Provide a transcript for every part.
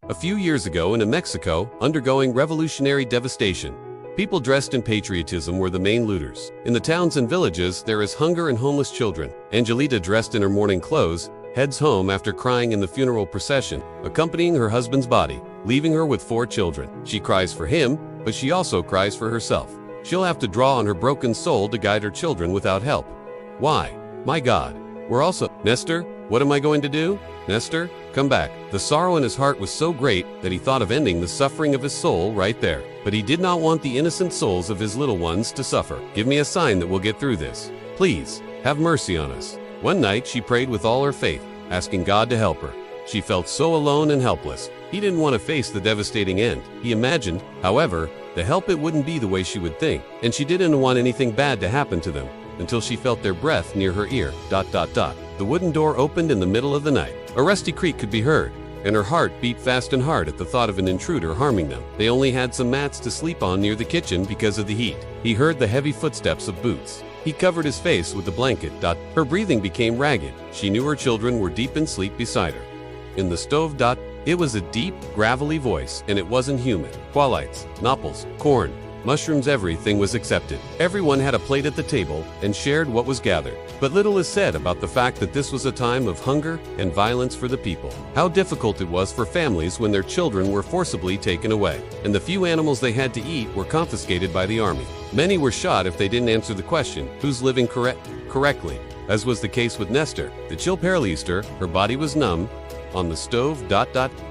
A few years ago in Mexico, undergoing revolutionary devastation, people dressed in patriotism were the main looters. In the towns and villages, there is hunger and homeless children. Angelita, dressed in her mourning clothes, heads home after crying in the funeral procession, accompanying her husband's body, leaving her with 4 children. She cries for him, but she also cries for herself. She'll have to draw on her broken soul to guide her children without help. Why? My God. We're also, Nestor, what am I going to do? Nestor, come back. The sorrow in his heart was so great that he thought of ending the suffering of his soul right there. But he did not want the innocent souls of his little ones to suffer. Give me a sign that we'll get through this. Please, have mercy on us. One night she prayed with all her faith, asking God to help her. She felt so alone and helpless. He didn't want to face the devastating end. He imagined, however, the help it wouldn't be the way she would think, and she didn't want anything bad to happen to them, until she felt their breath near her ear. The wooden door opened in the middle of the night. A rusty creak could be heard, and her heart beat fast and hard at the thought of an intruder harming them. They only had some mats to sleep on near the kitchen because of the heat. He heard the heavy footsteps of boots. He covered his face with the blanket. Her breathing became ragged. She knew her children were deep in sleep beside her. In the stove. It was a deep, gravelly voice, and it wasn't human. Qualites, nopples, corn, mushrooms, everything was accepted. Everyone had a plate at the table and shared what was gathered. But little is said about the fact that this was a time of hunger and violence for the people. How difficult it was for families when their children were forcibly taken away, and the few animals they had to eat were confiscated by the army. Many were shot if they didn't answer the question, who's living correctly? As was the case with Nestor. The chill paralyzed her, her body was numb. On the stove.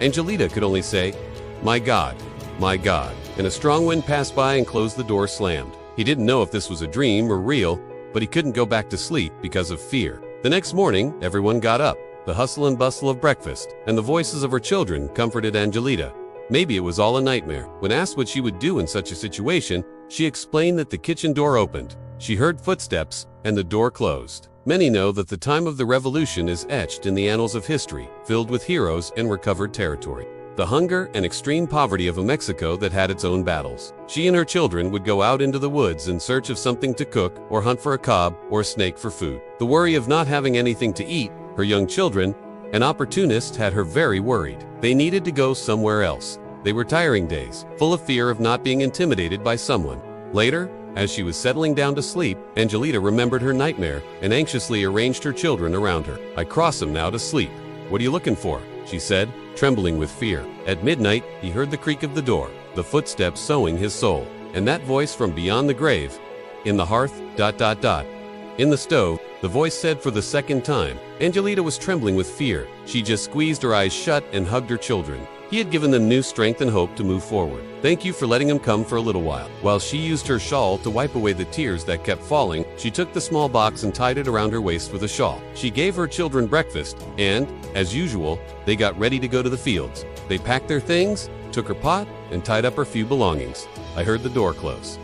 Angelita could only say, my God, and a strong wind passed by and closed the door slammed. He didn't know if this was a dream or real, but he couldn't go back to sleep because of fear. The next morning, everyone got up. The hustle and bustle of breakfast and the voices of her children comforted Angelita. Maybe it was all a nightmare. When asked what she would do in such a situation, she explained that the kitchen door opened. She heard footsteps and the door closed. Many know that the time of the revolution is etched in the annals of history, filled with heroes and recovered territory. The hunger and extreme poverty of a Mexico that had its own battles. She and her children would go out into the woods in search of something to cook or hunt for a cob or a snake for food. The worry of not having anything to eat, her young children, an opportunist, had her very worried. They needed to go somewhere else. They were tiring days, full of fear of not being intimidated by someone. Later, as she was settling down to sleep, Angelita remembered her nightmare and anxiously arranged her children around her. I cross him now to sleep. What are you looking for? She said, trembling with fear. At midnight, he heard the creak of the door, the footsteps sowing his soul, and that voice from beyond the grave. In the hearth. In the stove, the voice said for the second time. Angelita was trembling with fear. She just squeezed her eyes shut and hugged her children. He had given them new strength and hope to move forward. Thank you for letting him come for a little while. While she used her shawl to wipe away the tears that kept falling, she took the small box and tied it around her waist with a shawl. She gave her children breakfast, and, as usual, they got ready to go to the fields. They packed their things, took her pot, and tied up her few belongings. I heard the door close.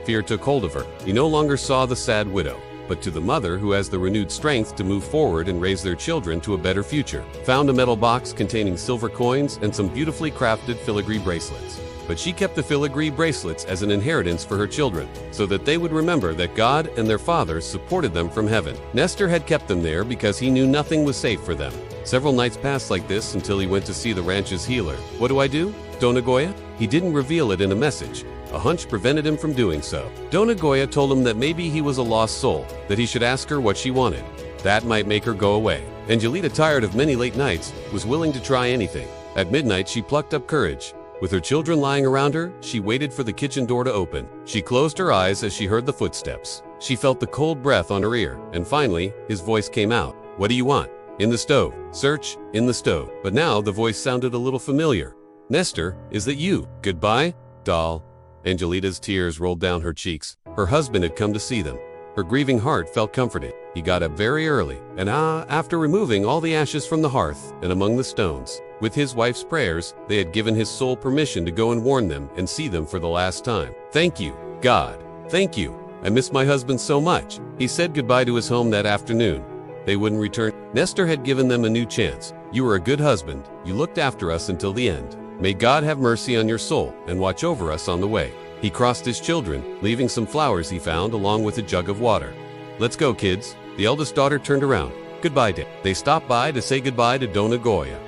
Fear took hold of her. He no longer saw the sad widow, but to the mother who has the renewed strength to move forward and raise their children to a better future. Found a metal box containing silver coins and some beautifully crafted filigree bracelets. But she kept the filigree bracelets as an inheritance for her children, so that they would remember that God and their fathers supported them from heaven. Nestor had kept them there because he knew nothing was safe for them. Several nights passed like this until he went to see the ranch's healer. What do I do? Dona Goya? He didn't reveal it in a message. A hunch prevented him from doing so. Dona Goya told him that maybe he was a lost soul, that he should ask her what she wanted. That might make her go away. Angelita, tired of many late nights, was willing to try anything. At midnight, she plucked up courage. With her children lying around her, she waited for the kitchen door to open. She closed her eyes as she heard the footsteps. She felt the cold breath on her ear, and finally, his voice came out. What do you want? In the stove. Search in the stove. But now the voice sounded a little familiar. Nestor, is that you? Goodbye, doll. Angelita's tears rolled down her cheeks. Her husband had come to see them. Her grieving heart felt comforted. He got up very early, and after removing all the ashes from the hearth and among the stones, with his wife's prayers, they had given his soul permission to go and warn them and see them for the last time. Thank you, God. Thank you. I miss my husband so much. He said goodbye to his home that afternoon. They wouldn't return. Nestor had given them a new chance. You were a good husband. You looked after us until the end. May God have mercy on your soul and watch over us on the way. He crossed his children, leaving some flowers he found along with a jug of water. Let's go, kids. The eldest daughter turned around. Goodbye, Dick. They stopped by to say goodbye to Dona Goya.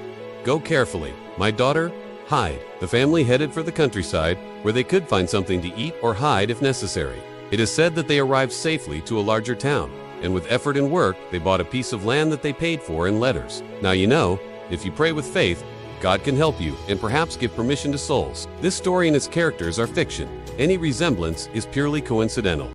Go carefully. My daughter, hide." The family headed for the countryside, where they could find something to eat or hide if necessary. It is said that they arrived safely to a larger town, and with effort and work, they bought a piece of land that they paid for in letters. Now you know, if you pray with faith, God can help you and perhaps give permission to souls. This story and its characters are fiction. Any resemblance is purely coincidental.